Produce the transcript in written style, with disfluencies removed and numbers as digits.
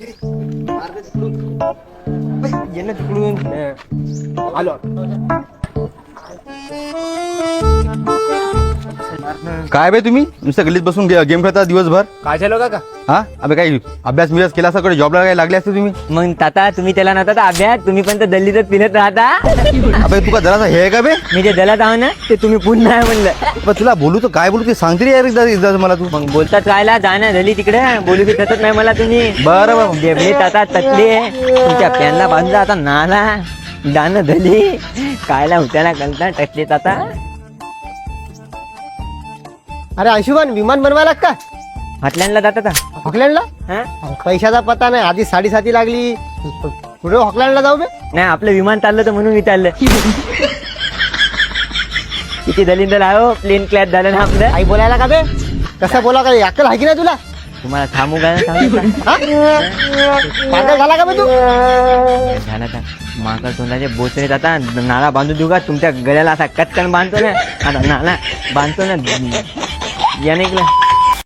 ये ना तिकडून आलो. काय बे तुम्ही नुसतं गल्लीत बसून गेम खेळता दिवसभर? काय झालं काका? हा अबे काही अभ्यास मिळास केला सगळं जॉबला काही लागले असते तुम्ही? मग ताता तुम्ही त्याला नव्हता तर अभ्यास तुम्ही पण तर दल्लीतच पिरत राहता. अबे तुका जरासा हे आहे का बे? मी जे दलात आहो ना ते तुम्ही पुन्हा आहे म्हणलं. अबे तुला बोलू तर काय बोलू ते सांगते रे यार एकदा मला तू. मग बोलतात कायला जाणं झाली तिकडे बोलू की तसंच नाही मला तुम्ही. बरं बाबा. जेवली ताता तटली तुमच्या पॅनला बांधला आता नाला दाणं झाली कायला होत्याला कलता टकली ताता. अरे अंशुमान विमान बनवायला का हॉटलँडला जातात हॉकलँडला? हा पैशाचा पत्ता नाही. आधी 7:30 लागली. पुढे हॉकलँडला जाऊ बे. नाही आपलं विमान चाललं तर म्हणून विचारलं. किती दलिंदर आहो प्लेन क्लॅश झालं ना आपलं. आई बोलायला का बे? कसं बोला का? अक्कल आहे की नाही तुला? तुम्हाला थांबू का सांगू का? हा? पागल झाला का बे तू? झाला का माकड तोंडाचे बोचरे आता नाला बांधू देऊ का तुमच्या गळ्याला असा कटकन बांधतो ना आता नाला बांधतो ना याने